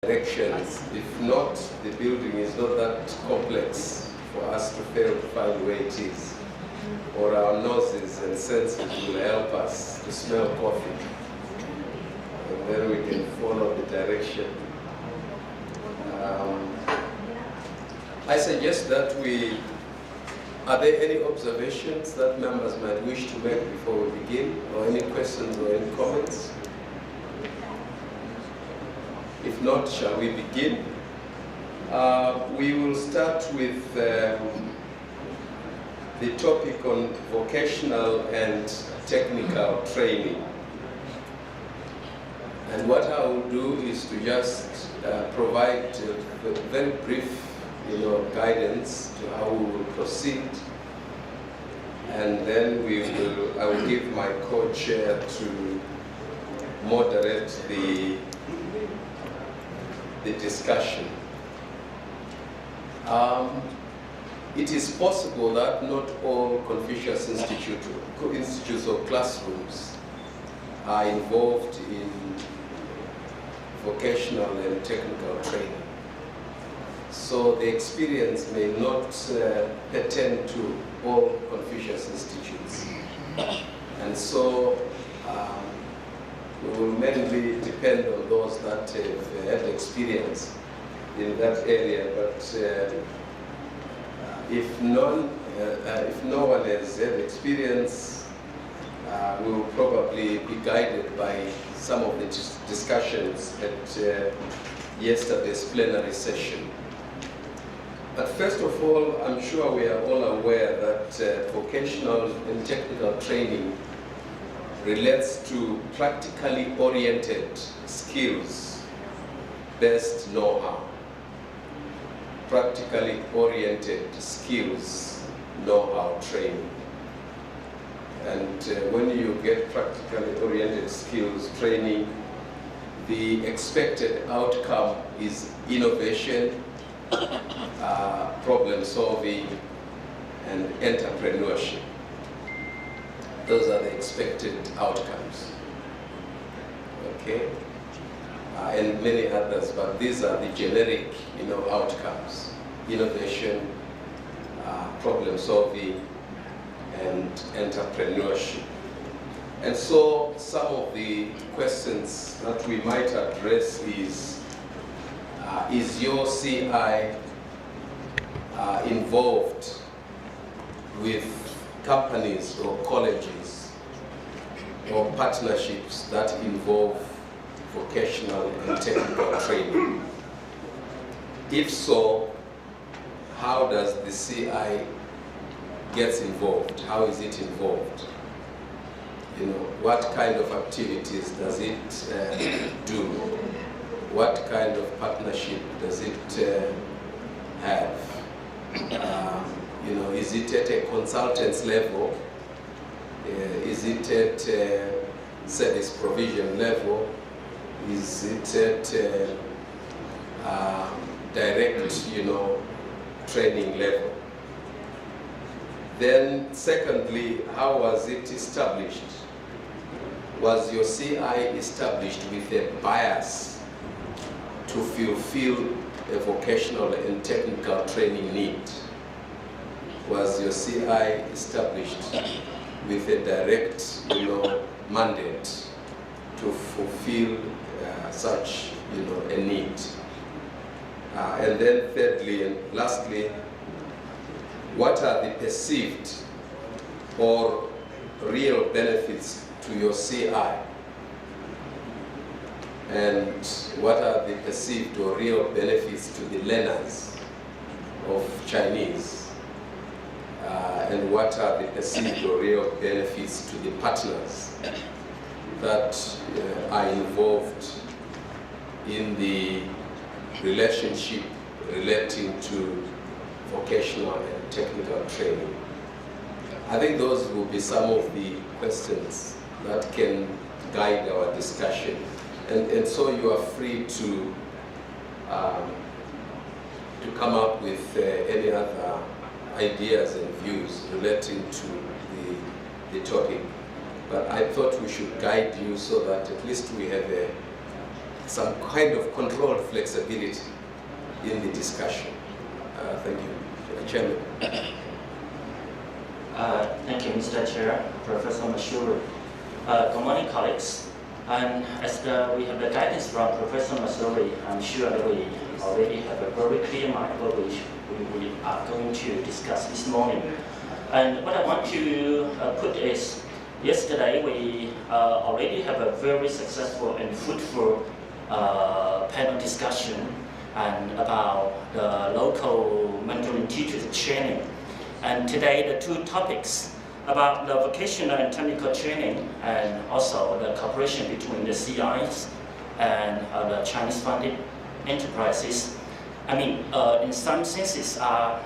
directions. If not, the building is not that complex for us to fail to find where it is. Or our noses and senses will help us to smell coffee. And then we can follow the direction. I suggest that are there any observations that members might wish to make before we begin? Or any questions or any comments? If not, shall we begin? We will start with the topic on vocational and technical training. And what I will do is to just provide a very brief guidance to how we will proceed. And then I will give my co-chair to moderate the discussion. It is possible that not all Confucius institutes or classrooms are involved in vocational and technical training. So the experience may not pertain to all Confucius institutes. And so we will mainly depend on those that have had experience in that area. But if no one has had experience, we will probably be guided by some of the discussions at yesterday's plenary session. But first of all, I'm sure we are all aware that vocational and technical training relates to practically oriented skills, based know-how. Practically oriented skills, know-how training. And when you get practically oriented skills training, the expected outcome is innovation, problem solving, and entrepreneurship. Those are the expected outcomes. Okay? And many others, but these are the generic outcomes: innovation, problem solving, and entrepreneurship. And so some of the questions that we might address is your CI involved with companies or colleges or partnerships that involve vocational and technical training? If so, how does the CI get involved? How is it involved? What kind of activities does it do? What kind of partnership does it have? Is it at a consultant's level? Is it at a service provision level? Is it at direct, training level? Then secondly, how was it established? Was your CI established with a bias to fulfill a vocational and technical training need? Was your CI established with a direct, mandate to fulfill such, a need? And then thirdly and lastly, what are the perceived or real benefits to your CI? And what are the perceived or real benefits to the learners of Chinese? And what are the perceived or real benefits to the partners that are involved in the relationship relating to vocational and technical training? I think those will be some of the questions that can guide our discussion. And so you are free to come up with any other ideas and views relating to the topic. But I thought we should guide you so that at least we have a some kind of controlled flexibility in the discussion. Thank you, Chairman. Thank you, Mr. Chair, Professor Masuri. Good morning, colleagues. And as we have the guidance from Professor Masuri, I'm sure that we already have a very clear mind what we are going to discuss this morning. And what I want to put is, yesterday we already have a very successful and fruitful panel discussion and about the local Mandarin teachers training. And today the two topics about the vocational and technical training and also the cooperation between the CIs and the Chinese funded enterprises, I mean, in some senses are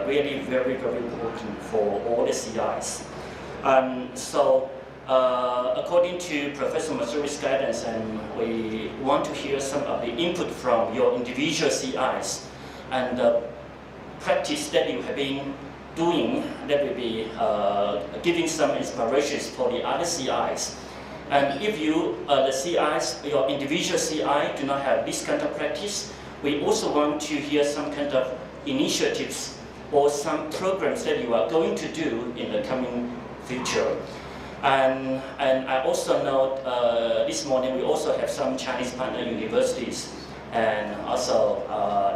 really very, very important for all the CIs. So according to Professor Masuri's guidance, and we want to hear some of the input from your individual CIs and the practice that you have been doing that will be giving some inspirations for the other CIs. And if you, the CIs, your individual CI do not have this kind of practice, we also want to hear some kind of initiatives or some programs that you are going to do in the coming future. And I also know this morning we also have some Chinese partner universities and also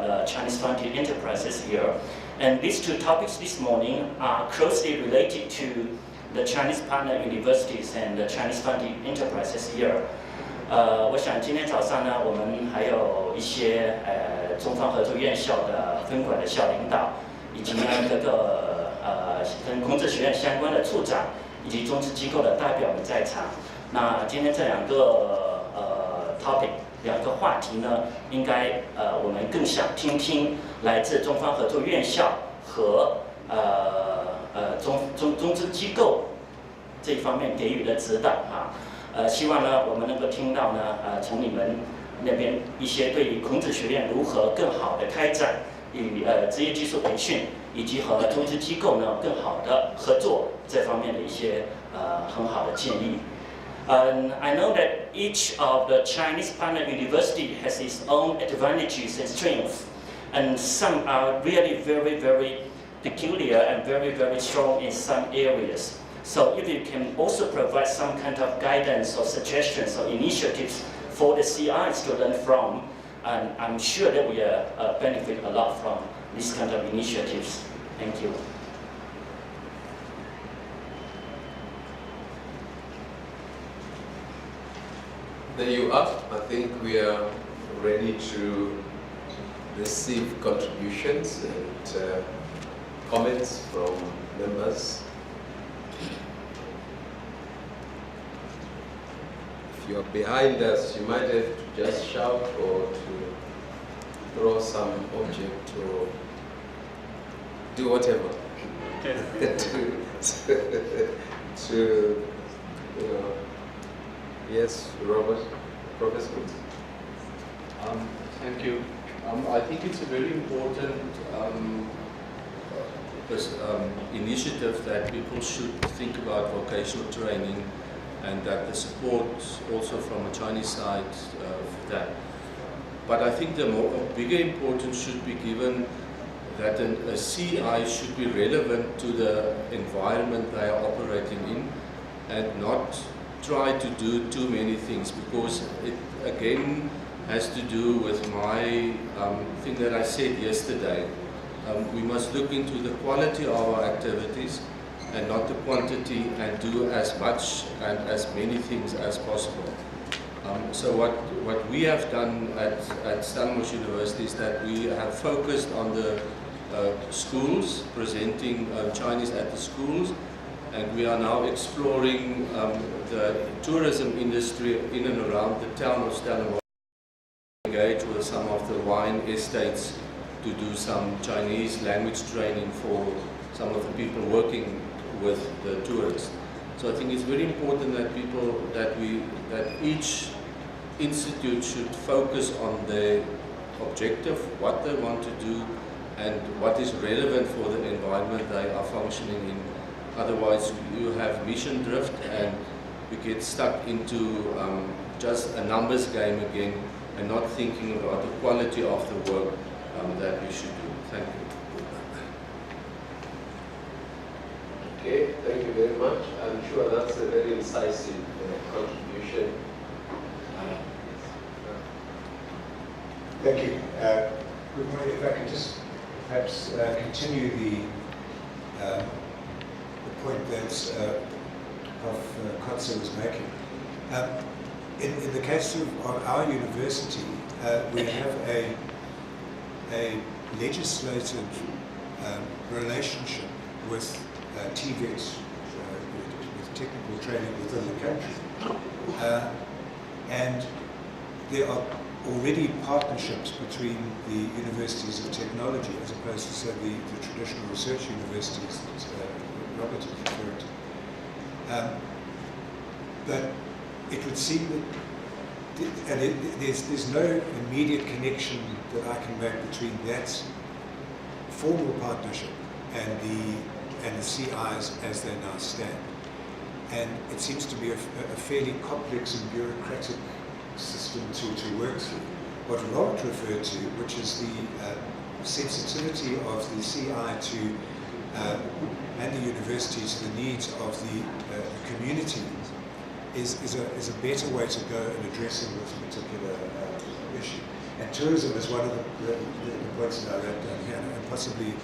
the Chinese funded enterprises here. And these two topics this morning are closely related to the Chinese partner universities and the Chinese funded enterprises here. 我想今天早上呢，我们还有一些中方合作院校的分管的校领导，以及呢各个跟孔子学院相关的处长，以及中资机构的代表们在场。那今天这两个topic。两个话题呢，应该我们更想听听来自中方合作院校和中资机构这一方面给予的指导啊。希望呢我们能够听到呢从你们那边一些对于孔子学院如何更好的开展与职业技术培训，以及和中资机构呢更好的合作这方面的一些很好的建议。I know that each of the Chinese partner university has its own advantages and strengths, and some are really very, very peculiar and very, very strong in some areas. So if you can also provide some kind of guidance or suggestions or initiatives for the CIs to learn from, and I'm sure that we benefit a lot from these kind of initiatives. Thank you. There you are. I think we are ready to receive contributions and comments from members. If you are behind us, you might have to just shout or to throw some object or do whatever to you know. Yes, Robert, Professor. Thank you. I think it's a very important initiative that people should think about vocational training, and that the support also from the Chinese side for that. But I think the bigger importance should be given that a CI should be relevant to the environment they are operating in, and not try to do too many things, because it again has to do with my thing that I said yesterday. We must look into the quality of our activities and not the quantity, and do as much and as many things as possible. So what we have done at Stellenbosch University is that we have focused on the schools, presenting Chinese at the schools, and we are now exploring the tourism industry in and around the town of Stellenbosch. Engage with some of the wine estates to do some Chinese language training for some of the people working with the tourists. So I think it's very important that that each institute should focus on their objective, what they want to do, and what is relevant for the environment they are functioning in. Otherwise, you have mission drift, and we get stuck into just a numbers game again, and not thinking about the quality of the work that we should do. Thank you. Okay, thank you very much. I'm sure that's a very incisive contribution. Thank you. Good morning. If I could just perhaps continue the point that Prof. Kotze was making. In the case of our university, we have a legislated relationship with TVET, with technical training within the country. And there are already partnerships between the universities of technology as opposed to, say, the traditional research universities that Robert has referred to. But it would seem that there's no immediate connection that I can make between that formal partnership and the CIs as they now stand. And it seems to be a fairly complex and bureaucratic system to work through. What Robert referred to, which is the sensitivity of the CI to and the university to the needs of the community, is a better way to go in addressing this particular issue. And tourism is one of the points that I wrote down here, and possibly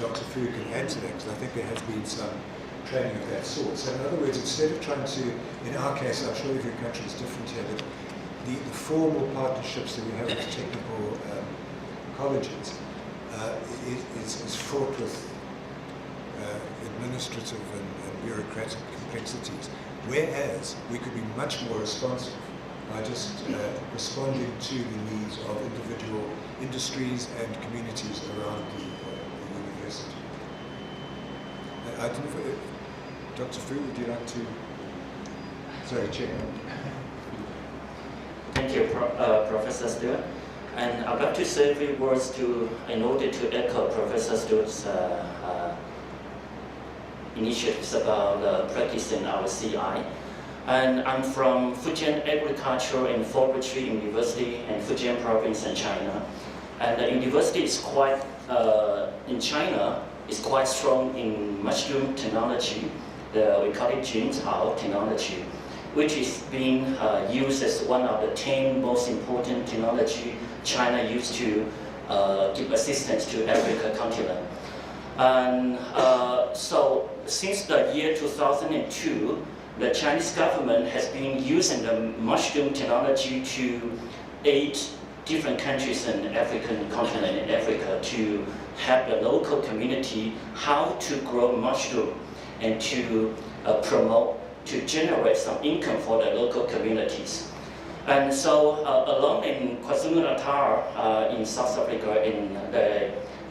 Dr. Fu can add to that, because I think there has been some training of that sort. So in other words, instead of trying to, in our case, I'm sure every country is different here, but the formal partnerships that we have with technical colleges is fraught with administrative and bureaucratic complexities, whereas we could be much more responsive by just responding to the needs of individual industries and communities around the university. I don't know if Dr. Fu, would you like to? Sorry, Chair. Thank you, Professor Stewart. And I'd like to say a few words in order to echo Professor Stewart's initiatives about practicing our CI. And I'm from Fujian Agricultural and Forestry University in Fujian province in China. And the university is quite, in China, is quite strong in mushroom technology. We call it Junhao technology, which is being used as one of the 10 most important technology China used to give assistance to Africa continent. And so since the year 2002, the Chinese government has been using the mushroom technology to aid different countries in the African continent, in Africa, to help the local community how to grow mushroom and to promote, to generate some income for the local communities. And so along in KwaZulu-Natal in South Africa,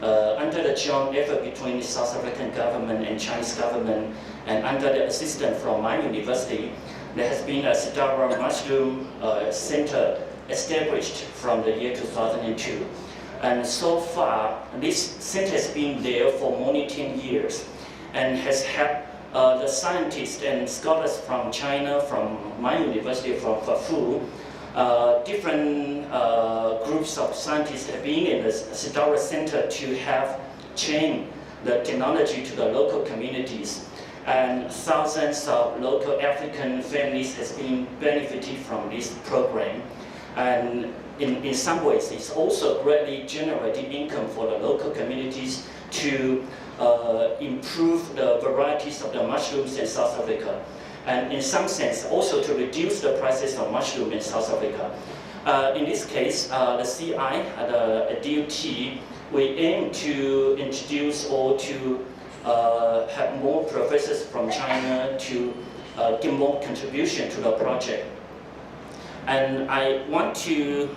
under the joint effort between the South African government and Chinese government, and under the assistance from my university, there has been a Sidara Mushroom Center established from the year 2002. And so far, this center has been there for more than 10 years and has helped the scientists and scholars from China, from my university, from Cofuious, different groups of scientists have been in the Sidara Center to have trained the technology to the local communities. And thousands of local African families has been benefited from this program. And in some ways, it's also greatly generating income for the local communities to improve the varieties of the mushrooms in South Africa. And in some sense, also to reduce the prices of mushroom in South Africa. In this case, the CI, the DUT, we aim to introduce or to have more professors from China to give more contribution to the project. And I want to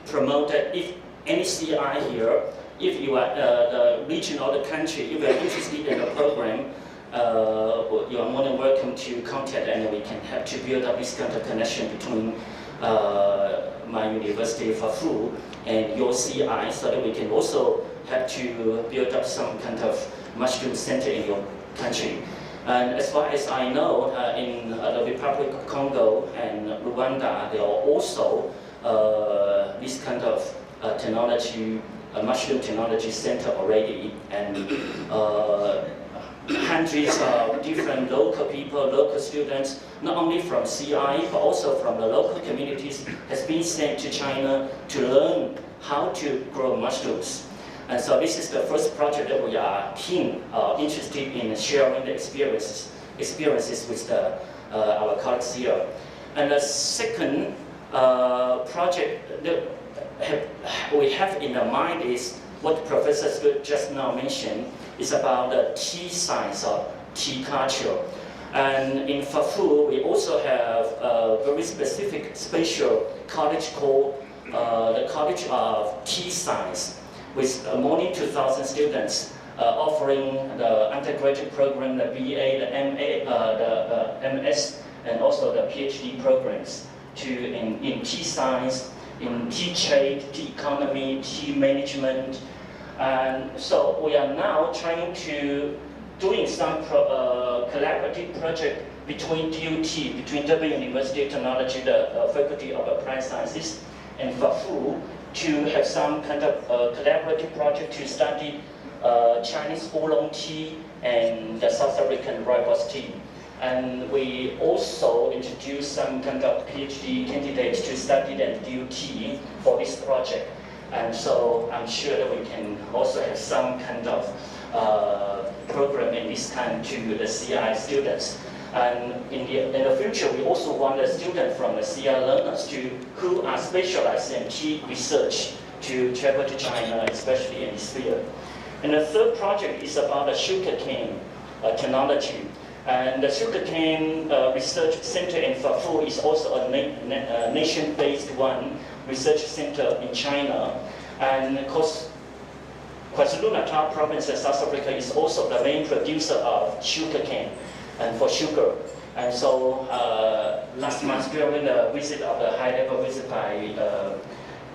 promote that if any CI here, if you are the region or the country, if you are interested in the program, you are more than welcome to contact, and we can help to build up this kind of connection between my university, Cofuious, and your CI, so that we can also help to build up some kind of mushroom center in your country. And as far as I know, in the Republic of Congo and Rwanda, there are also this kind of technology, mushroom technology center already, and hundreds of different local people, local students, not only from CI, but also from the local communities, has been sent to China to learn how to grow mushrooms. And so this is the first project that we are keen, interested in sharing the experiences with our colleagues here. And the second project that we have in our mind is what Professor Scott just now mentioned, is about the tea science or tea culture. And in Fafu, we also have a very specific special college called the College of Tea Science, with more than 2,000 students offering the undergraduate program, the BA, the MA, the MS, and also the PhD programs in tea science, in tea trade, tea economy, tea management. And so we are now trying to doing some collaborative project between DUT, between Durban University of Technology, the Faculty of Applied Sciences, and Fafu, to have some kind of collaborative project to study Chinese oolong tea and the South African rooibos tea. And we also introduced some kind of PhD candidates to study the DUT for this project. And so I'm sure that we can also have some kind of program in this kind to the CI students. And in the future, we also want the students from the CI learners who are specialized in tea research to travel to China, especially in this field. And the third project is about the sugarcane technology. And the sugarcane research center in Fafu is also a nation-based one, research center in China. And of course, KwaZulu-Natal province in South Africa is also the main producer of sugarcane and for sugar. And so last month during the visit of the high-level visit by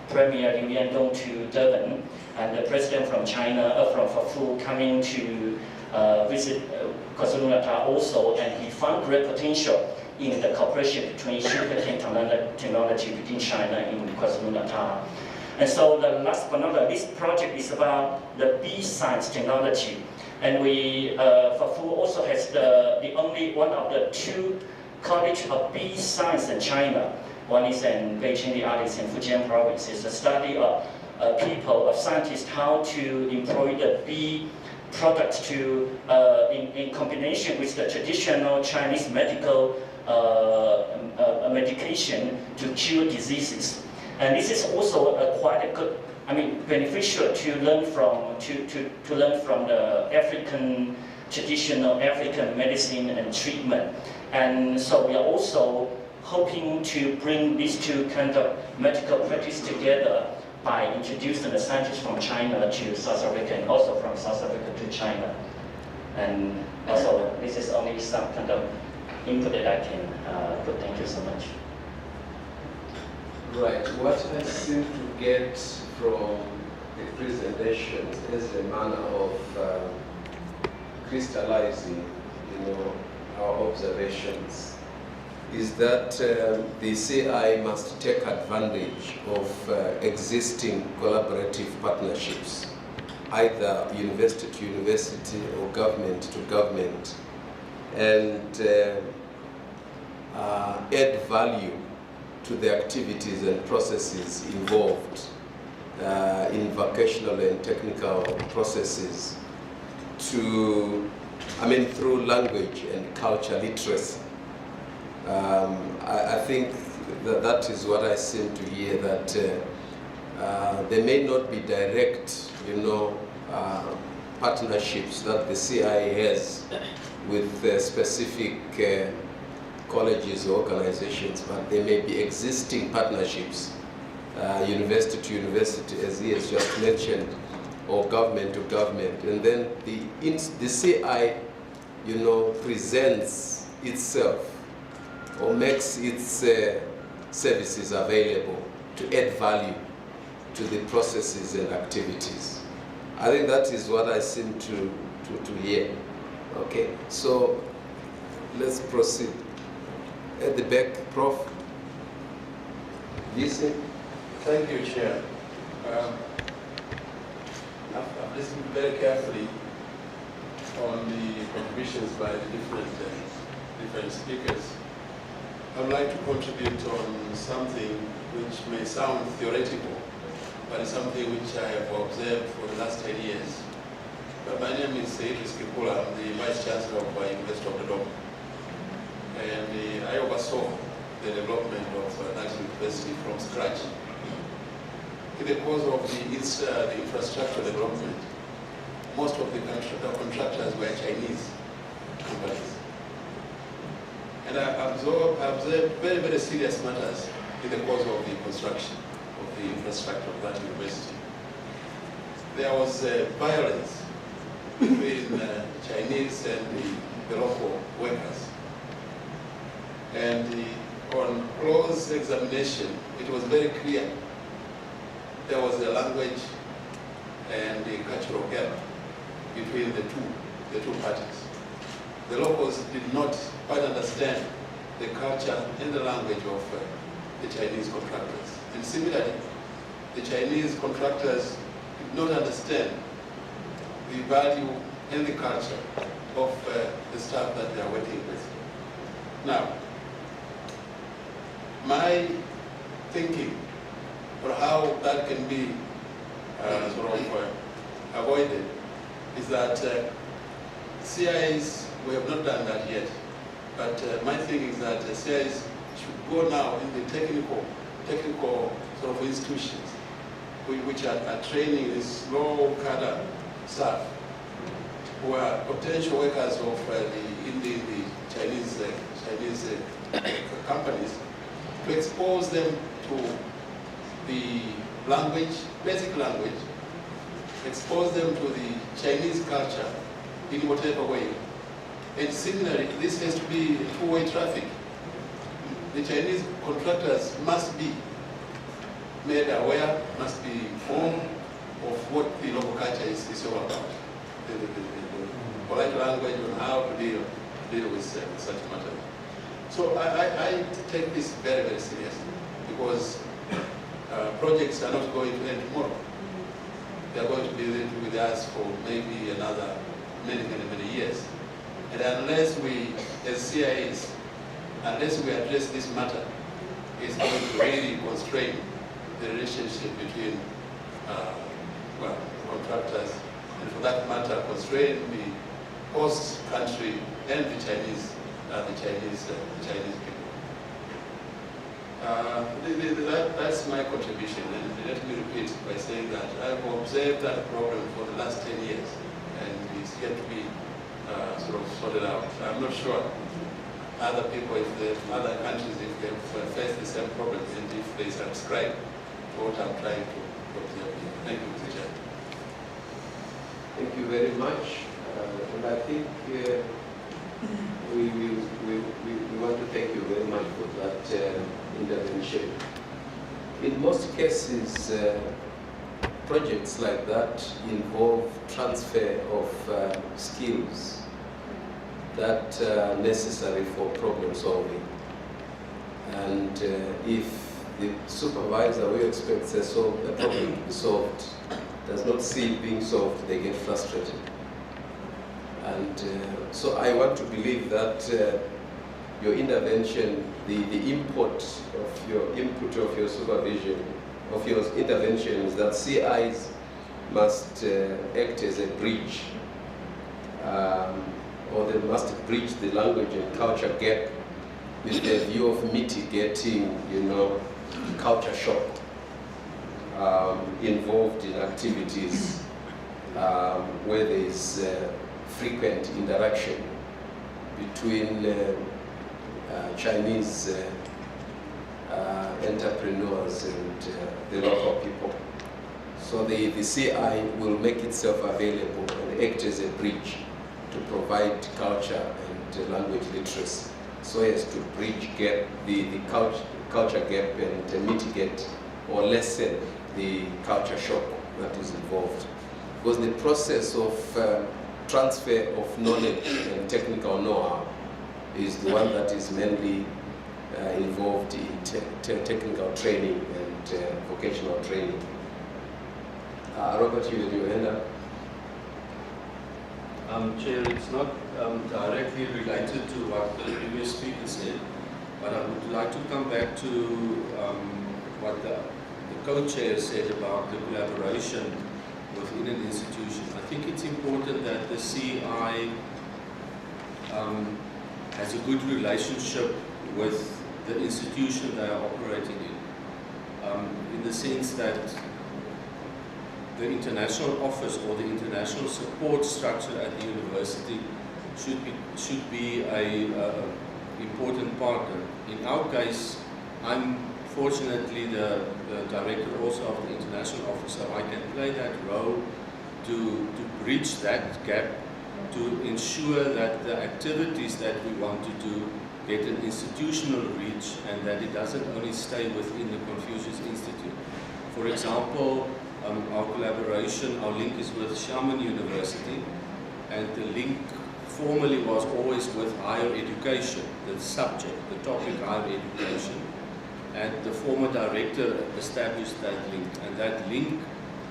Premier Liu Yandong to Durban, and the president from China, from Fafu, coming to visit KwaZulu-Natal also, and he found great potential in the cooperation between sugarcane technology between China and KwaZulu-Natal. And so the last but not the least project is about the bee science technology. And we, Fafu also has the only one of the two college of bee science in China. One is in Beijing, the other is in Fujian province. It's a study of people, of scientists, how to employ the bee products to, in combination with the traditional Chinese medical medication to cure diseases. And this is also quite a good, beneficial to learn from the African traditional African medicine and treatment. And so we are also hoping to bring these two kind of medical practice together by introducing the scientists from China to South Africa and also from South Africa to China. And also, this is only some kind of input that I can put. Thank you so much. Right. What I seem to get from the presentations is a manner of crystallizing, our observations, is that the CI must take advantage of existing collaborative partnerships, either university to university or government to government, and add value to the activities and processes involved in vocational and technical processes through language and culture literacy. I think that is what I seem to hear, that there may not be direct, partnerships that the CI has with specific colleges or organizations, but there may be existing partnerships, university to university, as he has just mentioned, or government to government. And then the CI, presents itself or makes its services available to add value to the processes and activities. I think that is what I seem to hear. Okay, so let's proceed. At the back, Prof. Listen. Thank you, Chair. I've listened very carefully on the contributions by the different speakers. I would like to contribute on something which may sound theoretical, but it's something which I have observed for the last 10 years. But my name is Eight Kipula. I'm the Vice Chancellor of the University of Dodoma. And I oversaw the development of that university from scratch. In the course of the infrastructure development, most of the contractors were Chinese companies. And I observed very, very serious matters in the course of the construction of the infrastructure of that university. There was violence between Chinese and the local workers. And on close examination, it was very clear there was a language and a cultural gap between the two parties. The locals did not quite understand the culture and the language of the Chinese contractors. And similarly, the Chinese contractors did not understand the value and the culture of the staff that they are working with. Now, my thinking for how that can be avoided is that CIs, we have not done that yet, but my thinking is that CIs should go now in the technical sort of institutions which are training this low-cadre staff who are potential workers of the Chinese companies, to expose them to the language, basic language, expose them to the Chinese culture in whatever way. And similarly, this has to be two-way traffic. The Chinese contractors must be made aware, must be informed of what the local culture is all about. The polite language on how to deal with such matters. So I take this very, very seriously, because projects are not going to end tomorrow. They are going to be with us for maybe another many years. And unless we, as CIAs, unless we address this matter, it's going to really constrain the relationship between contractors, and for that matter, constrain the host country and the Chinese people. That's my contribution, and let me repeat by saying that I've observed that problem for the last 10 years, and it's yet to be sort of sorted out. I'm not sure other people, other countries, if they've faced the same problem, and if they subscribe to what I'm trying to observe here. Thank you, Mr. Chair. Thank you very much. And I think we want to thank you very much for that intervention. In most cases, projects like that involve transfer of skills that are necessary for problem solving. And if the supervisor who expects a problem to be solved does not see it being solved, they get frustrated. And so I want to believe that your intervention, the input of your supervision, of your intervention is that CIs must act as a bridge, or they must bridge the language and culture gap with the view of mitigating, culture shock involved in activities where there is frequent interaction between Chinese entrepreneurs and the local people. So the CI will make itself available and act as a bridge to provide culture and language literacy, so as to bridge the culture gap and mitigate or lessen the culture shock that is involved. Because the process of transfer of knowledge and technical know-how is the one that is mainly involved in technical training and vocational training. Robert, you had your hand up. Chair, it's not directly related to what the previous speaker said, but I would like to come back to what the co-chair said about the collaboration within an institution. I think it's important that the CI has a good relationship with the institution they are operating in the sense that the international office or the international support structure at the university should be a important partner. In our case, I'm fortunately the director also of the international office, so I can play that role to bridge that gap, to ensure that the activities that we want to do get an institutional reach and that it doesn't only stay within the Confucius Institute. For example, our collaboration, our link is with Xiamen University, and the link formally was always with higher education, the subject, the topic higher education. And the former director established that link, and that link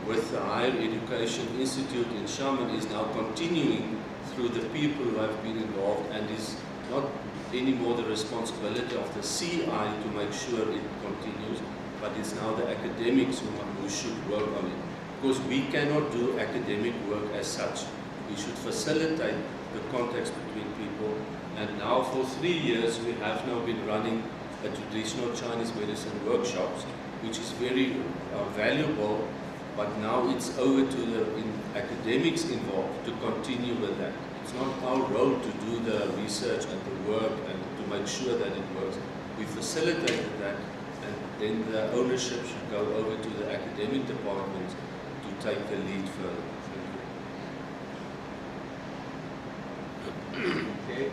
with the Higher Education Institute in Xiamen is now continuing through the people who have been involved, and is not anymore the responsibility of the CI to make sure it continues, but it's now the academics who should work on it. Because we cannot do academic work as such. We should facilitate the context between people. And now for 3 years we have now been running a traditional Chinese medicine workshops, which is very valuable, but now it's over to the academics involved to continue with that. It's not our role to do the research and the work and to make sure that it works. We facilitated that, and then the ownership should go over to the academic department to take the lead further. Okay.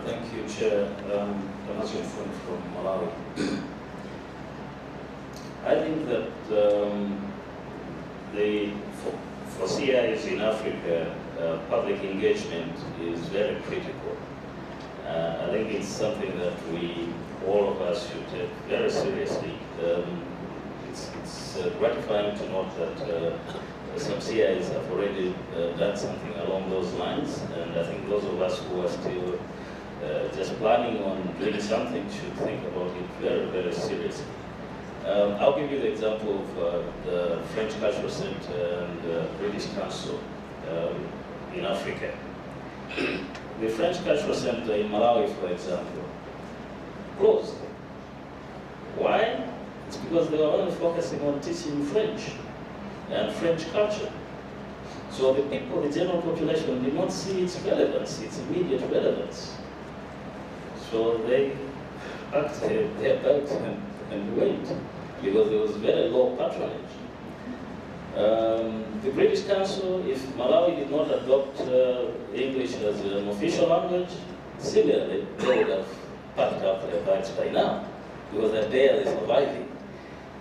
Thank you, Chair. I'm from Malawi. I think that for CIs in Africa, public engagement is very critical. I think it's something that all of us should take very seriously. It's gratifying to note that some CIs have already done something along those lines, and I think those of us who are still just planning on doing something should think about it very, very seriously. I'll give you the example of the French Cultural Center and the British Council in Africa. The French Cultural Center in Malawi, for example, closed. Why? It's because they were only focusing on teaching French and French culture. So the people, the general population, did not see its relevance, its immediate relevance. So they packed their bags and went, because there was very low patronage. The British Council, if Malawi did not adopt English as an official language, similarly, they would have packed up their bags by now, because they're barely surviving.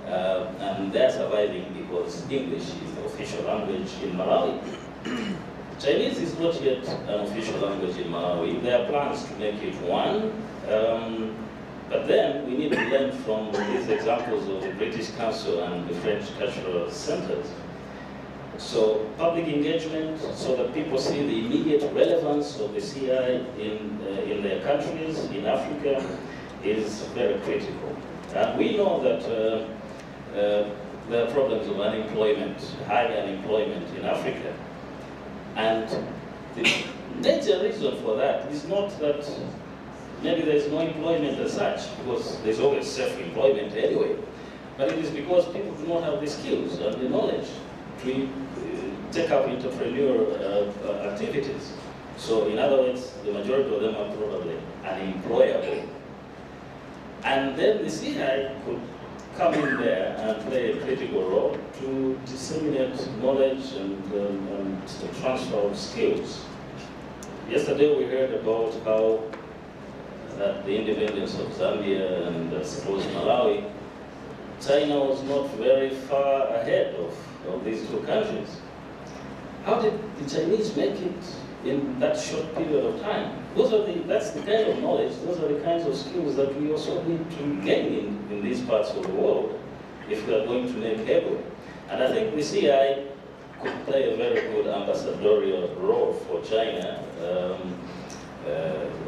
And they're surviving because English is the official language in Malawi. Chinese is not yet an official language in Malawi. There are plans to make it one, but then we need to learn from these examples of the British Council and the French cultural centers. So public engagement, so that people see the immediate relevance of the CI in their countries, in Africa, is very critical. And we know that there are problems of unemployment, high unemployment in Africa. And the major reason for that is not that maybe there's no employment as such, because there's always self-employment anyway, but it is because people do not have the skills and the knowledge to take up entrepreneurial activities. So in other words, the majority of them are probably unemployable. And then the CI could come in there and play a critical role to disseminate knowledge and transfer of skills. Yesterday we heard about how at the independence of Zambia and I suppose Malawi, China was not very far ahead of these two countries. How did the Chinese make it in that short period of time. That's the kind of knowledge, those are the kinds of skills that we also need to gain in these parts of the world if we are going to make headway. And I think the CI could play a very good ambassadorial role for China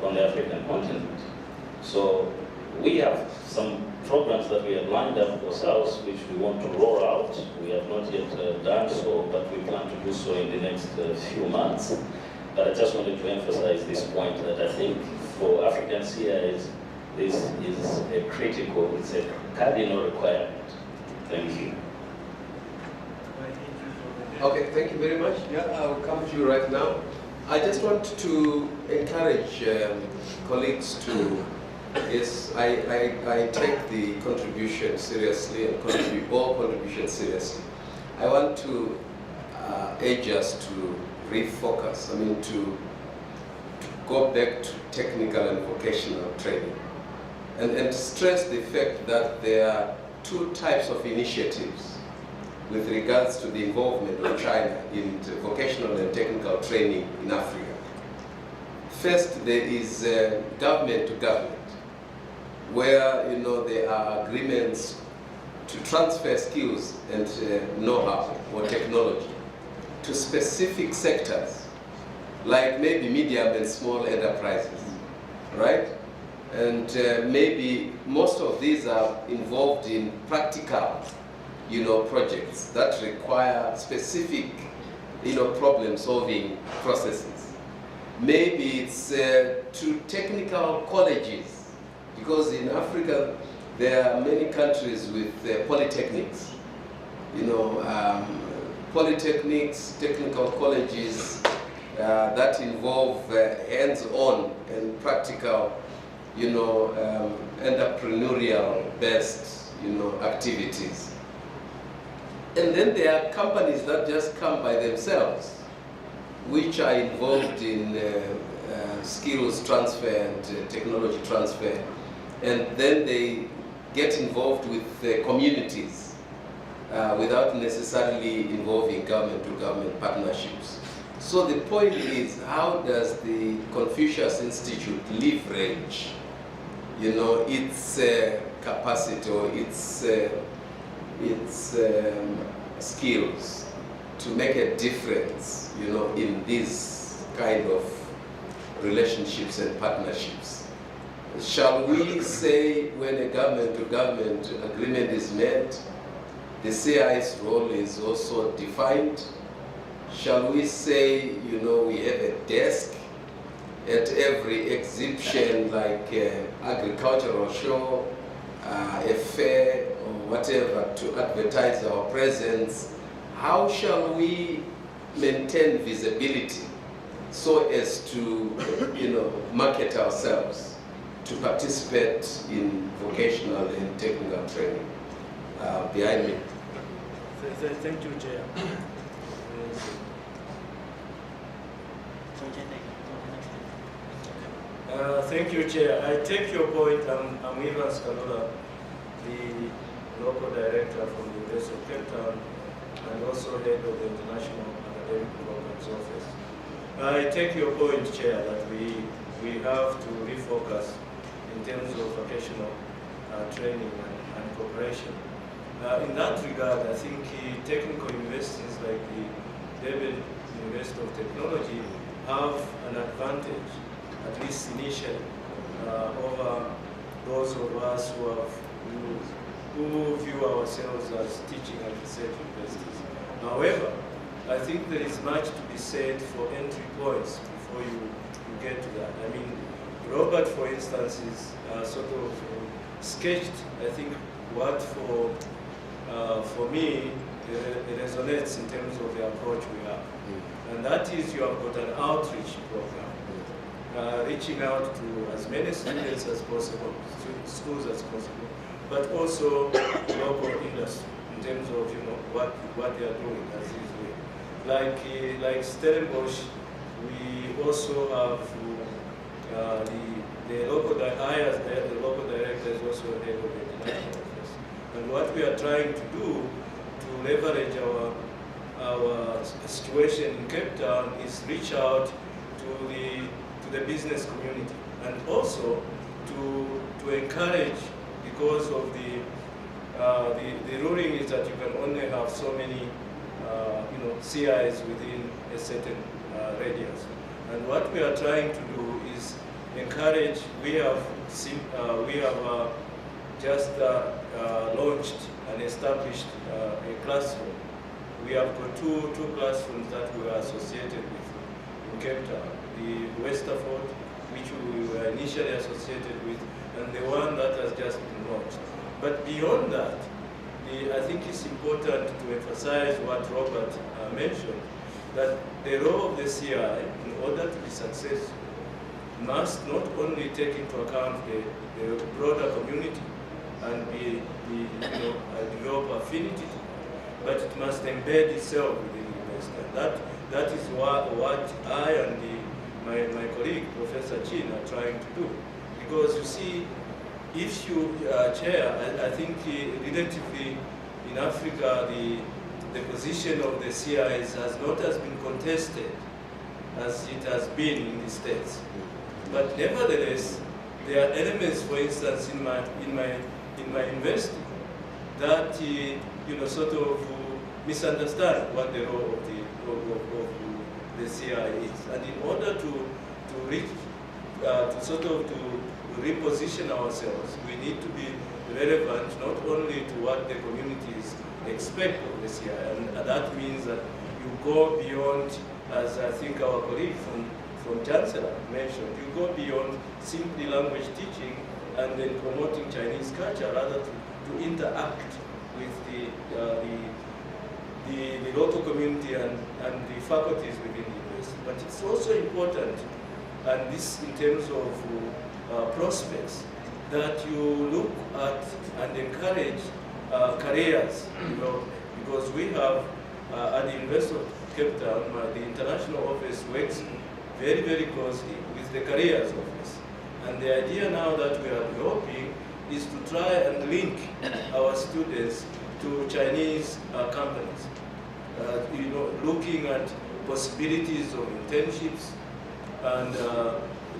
on the African continent. So we have some programs that we have lined up ourselves which we want to roll out. We have not yet done so, but we plan to do so in the next few months. But I just wanted to emphasize this point that I think for African CIs, this is it's a cardinal requirement. Thank you. Okay, thank you very much. Yeah, I'll come to you right now. I just want to encourage colleagues to, yes, I take the contribution seriously and all contributions seriously. I want to urge us to refocus, to go back to technical and vocational training and stress the fact that there are two types of initiatives with regards to the involvement of China in vocational and technical training in Africa. First, there is government to government, where there are agreements to transfer skills and know-how or technology to specific sectors, like maybe medium and small enterprises, right? And maybe most of these are involved in practical projects that require specific, problem-solving processes. Maybe it's to technical colleges, because in Africa there are many countries with polytechnics. Polytechnics, technical colleges that involve hands-on and practical, entrepreneurial-based, activities. And then there are companies that just come by themselves, which are involved in skills transfer and technology transfer. And then they get involved with communities without necessarily involving government-to-government partnerships. So the point is, how does the Confucius Institute leverage, its capacity or its skills to make a difference, in these kind of relationships and partnerships? Shall we say when a government-to-government agreement is made, the CI's role is also defined? Shall we say, we have a desk at every exhibition, like agricultural show, a fair, or whatever, to advertise our presence? How shall we maintain visibility so as to, market ourselves to participate in vocational and technical training? Behind me. Thank you, Chair. Thank you, Chair. I take your point. I'm Ivan Scalora, the local director from the University of Cape Town and also head of the International Academic Programs Office. I take your point, Chair, that we have to refocus in terms of vocational training and cooperation. In that regard, I think technical universities like the Durban University of Technology have an advantage, at least initially, over those of us who view ourselves as teaching at research universities. However, I think there is much to be said for entry points before you get to that. Robert, for instance, is sort of sketched, I think, what for me resonates in terms of the approach we have. And that is, you have got an outreach program, reaching out to as many students as possible, schools as possible, but also local industry in terms of what they are doing as is doing. Like Stellenbosch, we also have the local director is also head of the international office. And what we are trying to do to leverage our situation in Cape Town is reach out to the business community, and also to encourage, because of the ruling is that you can only have so many CIs within a certain radius. And what we are trying to do is encourage. We have just launched and established a classroom. We have got two classrooms that we are associated with in Cape Town. The Westerford, which we were initially associated with, and the one that has just been launched. But beyond that, I think it's important to emphasize what Robert mentioned, that the role of the CI, in order to be successful, must not only take into account the broader community and develop affinity, but it must embed itself within the university. That is what I and my colleague, Professor Chin, are trying to do. Because you see, if you chair, I think relatively in Africa, the position of the CIs has not as been contested as it has been in the States. But nevertheless, there are elements, for instance, in my university that sort of misunderstand what the role of the CI is. And in order to reposition ourselves, we need to be relevant not only to what the communities expect of the CI, and that means that you go beyond, as I think our colleague from Chancellor mentioned, you go beyond simply language teaching and then promoting Chinese culture, rather to interact with the local community and the faculties within the university. But it's also important, and this in terms of prospects, that you look at and encourage careers development, because we have at the University of Cape Town, the international office works very, very closely with the careers office. And the idea now that we are developing is to try and link our students to Chinese companies, looking at possibilities of internships, and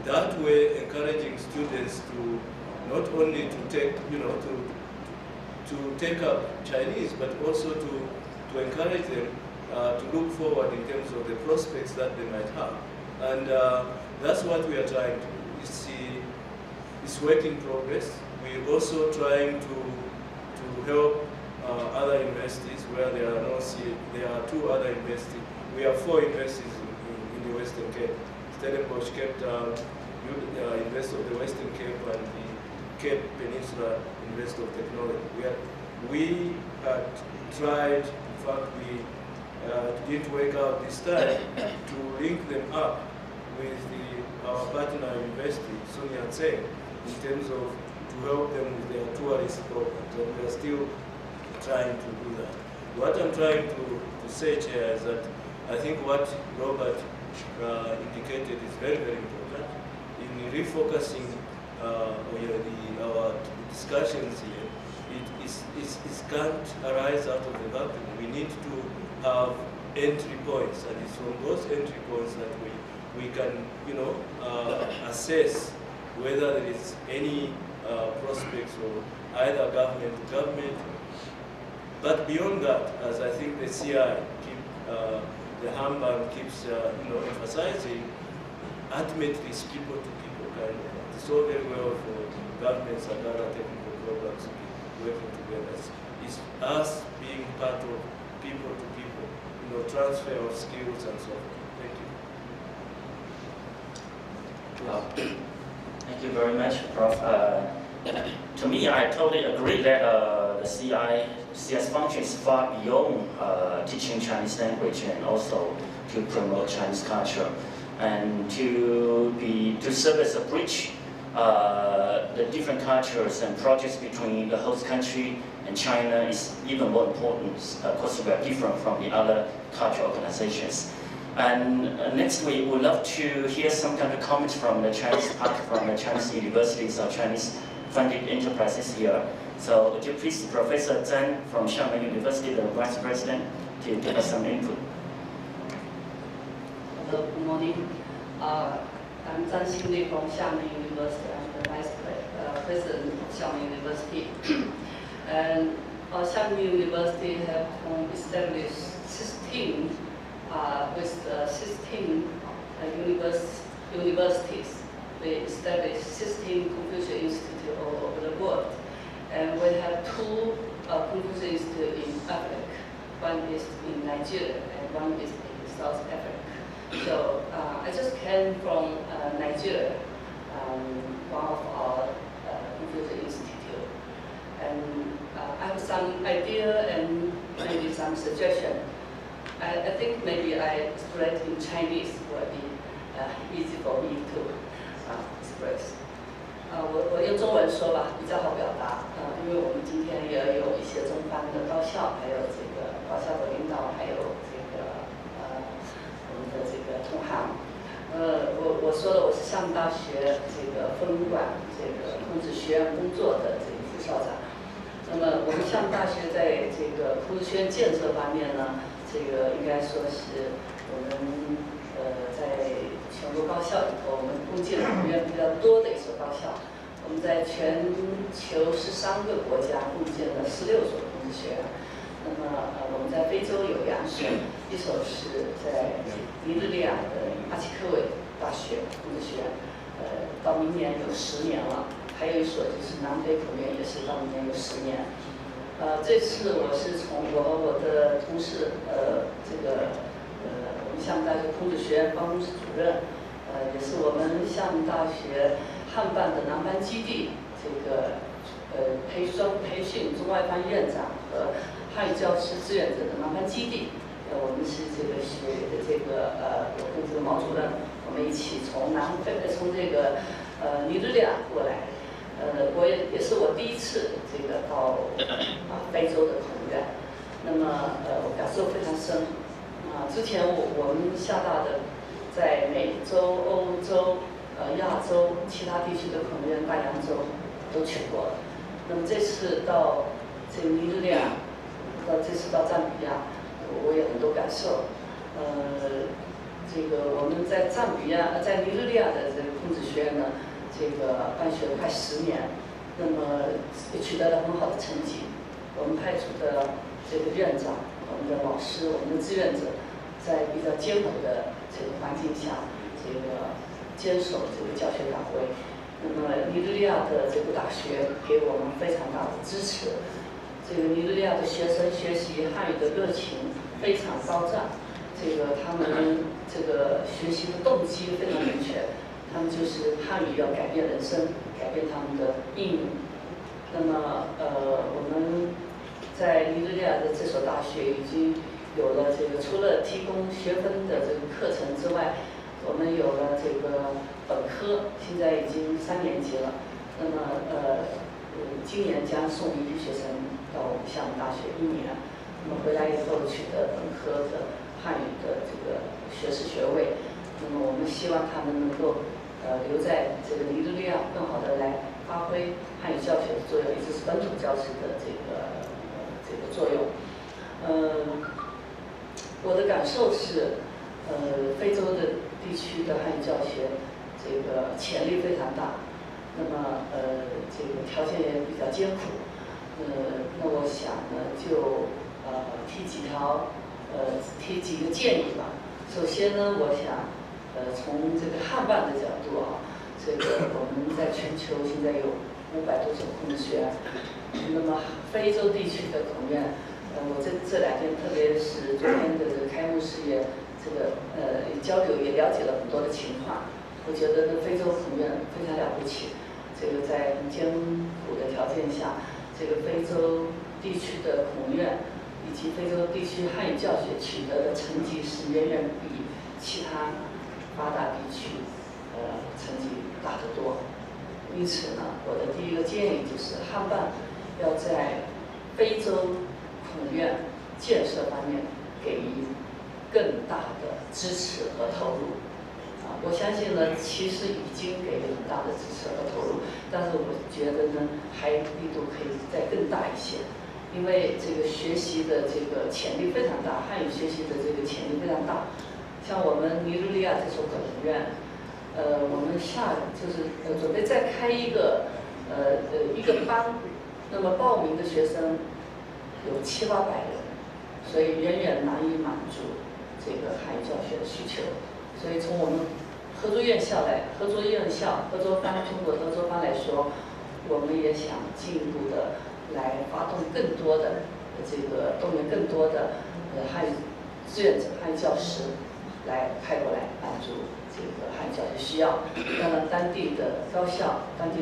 that way encouraging students to not only to take, to take up Chinese, but also to encourage them to look forward in terms of the prospects that they might have. And that's what we are trying to do. It's work in progress. We're also trying to help other universities where there are there are two other universities. We have 4 universities in the Western Cape: Stellenbosch, Cape Town, University of the Western Cape, and the Cape Peninsula University of Technology. We had tried, in fact, we didn't work out this time, to link them up with our partner university, Sun Yat-sen, in terms of to help them with their tourist programs, and we are still trying to do that. What I'm trying to say, Chair, is that I think what Robert indicated is very, very important in refocusing our discussions here. It can't arise out of the vacuum. We need to have entry points, and it's from those entry points that we can, assess whether there is any prospects of either government to government. But beyond that, as I think the CI the Hamban keeps emphasizing, ultimately it's people to people kind of. It's all very well for governments and other technical programs to be working together. It's us being part of people to people, transfer of skills and so on. Thank you. Thank you very much, Prof. To me, I totally agree that the CI's function is far beyond teaching Chinese language and also to promote Chinese culture, and to serve as a bridge the different cultures and projects between the host country and China is even more important because we are different from the other cultural organizations. And next we would love to hear some kind of comments from the Chinese part, from the Chinese universities or Chinese funded enterprises here. So would you please, Professor Zhang from Xiamen University, the Vice President, to give us some input. Hello, good morning. I'm Zhang Xingli from Xiamen University. I'm the Vice President of Xiamen University. And Xiamen University have established 16 universities. We established 16 Confucius Institutes all over the world. And we have 2 Confucius Institutes in Africa. One is in Nigeria and one is in South Africa. So I just came from Nigeria, one of our Confucius Institute. And I have some idea and maybe some suggestion. I think maybe I express in Chinese will be easy for me to express. 我用中文说吧，比较好表达。因为我们今天也有一些中班的高校，还有这个高校的领导，还有这个我们的这个同行。我说了，我是厦门大学这个分管这个控制学院工作的这个副校长。那么我们厦门大学在这个控制学院建设方面呢，这个应该说是我们在全国高校里头，我们共建人员比较多的一所高校。我们在全球13个国家共建了16所控制学院。那么我们在非洲有2所，一所是在尼日利亚的阿奇科韦大学控制学院，到明年有10年了。还有一所就是南非口院，也是到明年有10年。这次我是从我和我的同事，我们厦门大学控制学院办公室主任，也是我们厦门大学汉办的南班基地这个培训中外班院长和汉语教师志愿者的南班基地。我们是这个学的我跟这个毛主任，我们一起从这个尼日利亚过来。我也是我第一次这个到非洲的孔院，那么我感受非常深。之前我们厦大的在美洲、欧洲、亚洲其他地区的孔院、大洋洲都去过了。那么这次到这个尼日利亚，这次到赞比亚，我有很多感受。这个我们在在尼日利亚的这个控制学院呢。这个办学快10年，那么也取得了很好的成绩。我们派出的这个院长、我们的老师、我们的志愿者，在比较艰苦的这个环境下，这个坚守这个教学岗位。那么尼日利亚的这个大学给我们非常大的支持。这个尼日利亚的学生学习汉语的热情非常高涨，这个他们这个学习的动机非常明确。他们就是汉语要改变人生，改变他们的命运。那么，我们在尼日利亚的这所大学已经有了这个，除了提供学分的这个课程之外，我们有了这个本科，现在已经3年级了。那么，今年将送一批学生到我们厦门大学1年，那么回来以后取得本科的汉语的这个学士学位。那么，我们希望他们能够。留在这个尼日利亚，更好的来发挥汉语教学的作用，也就是本土教师的这个作用。我的感受是，非洲的地区的汉语教学这个潜力非常大，那么这个条件也比较艰苦。那我想呢，就提几个建议吧。首先呢，我想。从这个汉办的角度这个我们在全球现在有500多所控制学院。那么非洲地区的孔院，我这2天，特别是昨天的这个开幕式也交流也了解了很多的情况。我觉得呢，非洲孔院非常了不起。这个在很艰苦的条件下，这个非洲地区的孔院以及非洲地区汉语教学取得的成绩是远远比其他。发达地区，成绩大得多。因此呢，我的第一个建议就是汉办要在非洲孔院建设方面给予更大的支持和投入。我相信呢，其实已经给予很大的支持和投入，但是我觉得呢，还力度可以再更大一些，因为这个学习的这个潜力非常大，汉语学习的这个潜力非常大。像我们尼日利亚这所孔院，我们就是准备再开一个班，那么报名的学生有700-800人，所以远远难以满足这个汉语教学的需求。所以从我们合作院校、合作班、中国合作班来说，我们也想进一步的来发动更多的动员更多的汉语志愿者、汉语教师来派过来满足这个汉语教学需要。当然，当地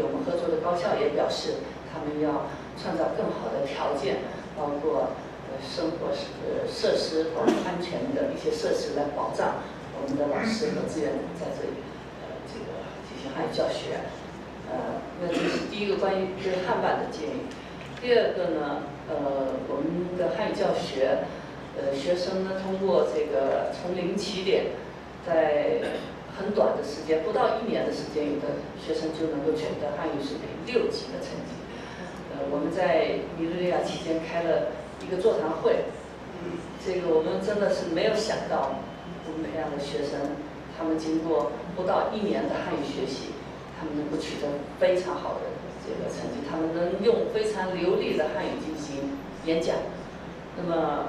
我们合作的高校也表示，他们要创造更好的条件，包括生活设施和安全的一些设施来保障我们的老师和志愿者在这里进行汉语教学。那这是第一个关于对汉办的建议。第二个呢，我们的汉语教学，学生呢通过这个从零起点，在很短的时间，不到1年的时间，有的学生就能够取得汉语水平6级的成绩。我们在尼日利亚期间开了一个座谈会，这个我们真的是没有想到，我们培养的学生，他们经过不到1年的汉语学习，他们能够取得非常好的这个成绩，他们能用非常流利的汉语进行演讲。那么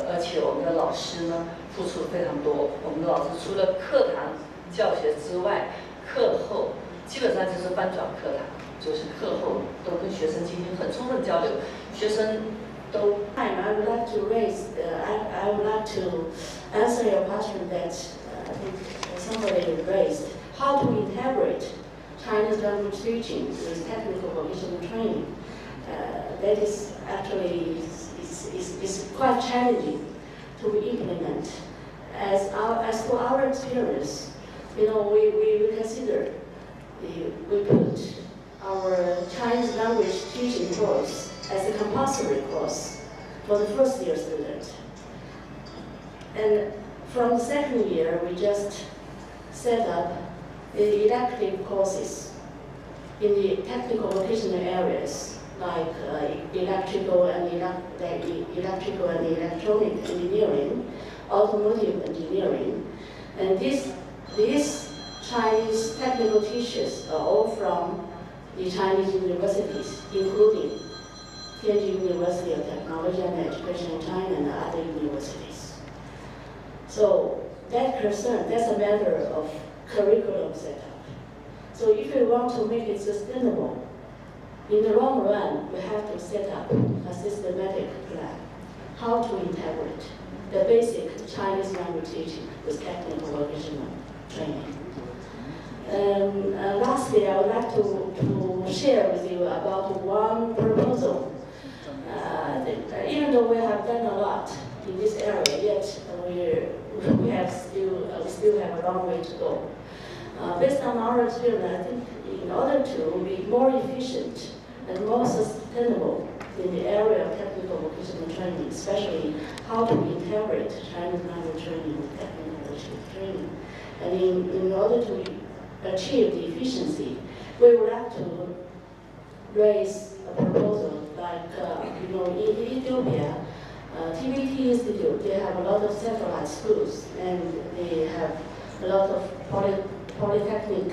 而且我们的老师呢付出非常多，我们的老师除了课堂教学之外，课后基本上就是翻转课堂，就是课后都跟学生进行很充分交流，学生都。I would like to I would like to answer your question that I think somebody raised. How to integrate Chinese language teaching with technical vocational training? That is actually is quite challenging to implement. As for our experience, we consider we put our Chinese language teaching course as a compulsory course for the first year student. And from the second year, we just set up the elective courses in the technical vocational areas like electrical and electronic engineering, automotive engineering. And these Chinese technical teachers are all from the Chinese universities, including Tianjin University of Technology and Education in China and other universities. So that's a matter of curriculum setup. So if we want to make it sustainable, in the long run, we have to set up a systematic plan, how to integrate the basic Chinese language teaching with technical vocational training. And lastly, I would like to share with you about one proposal. Even though we have done a lot in this area, yet we still have a long way to go. Based on our experience, I think in order to be more efficient and more sustainable in the area of technical vocational training, especially how to integrate Chinese language training with technical vocational training, and in order to achieve the efficiency, we would like to raise a proposal like, in Ethiopia, TBT Institute, they have a lot of satellite schools, and they have a lot of polytechnic,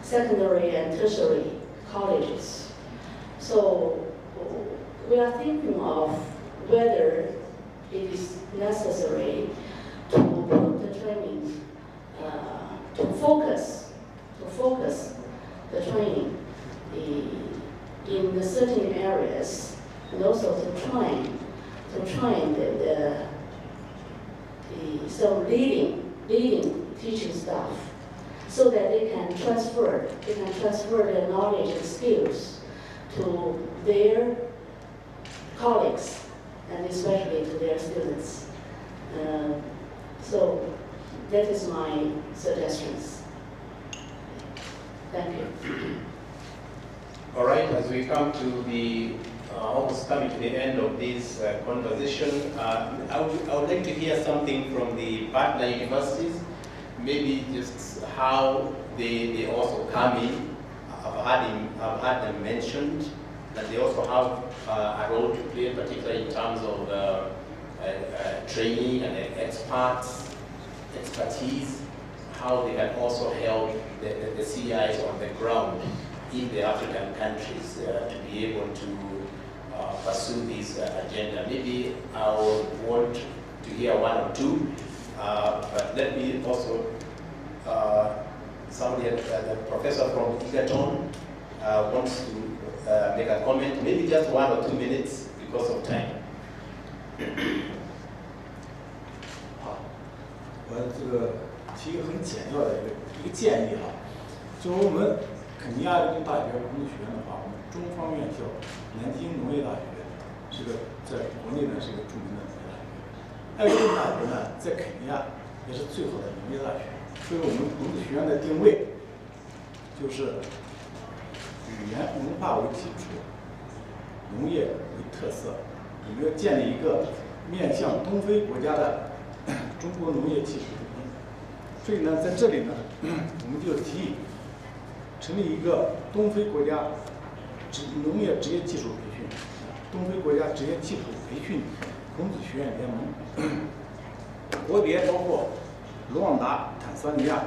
secondary and tertiary colleges. So we are thinking of whether it is necessary to put the training, to focus the training in the certain areas, and also to train some leading teaching staff, so that they can transfer their knowledge and skills to their colleagues, and especially to their students. So that is my suggestions. Thank you. All right, as we come to the almost coming to the end of this conversation, I would like to hear something from the partner universities, maybe just how they also come in. I've had them mentioned that they also have a role to play, particularly in terms of training and expertise, how they can also help the CIs on the ground in the African countries to be able to pursue this agenda. Maybe I would want to hear one or two, but let me also, somebody, the professor from Egerton wants to make a comment, maybe just 1 or 2 minutes because of time. 好，我这个提一个很简要的一个建议哈，就是我们肯尼亚理工大学工程学院的话，我们中方院校南京农业大学是个在国内呢是个著名的农业大学，爱丁堡大学呢在肯尼亚也是最好的农业大学，所以我们工程学院的定位就是语言文化为基础，农业为特色，我们要建立一个面向东非国家的中国农业技术中心。所以呢，在这里呢，我们就提议成立一个东非国家农业职业技术培训，东非国家职业技术培训孔子学院联盟，国别包括卢旺达、坦桑尼亚、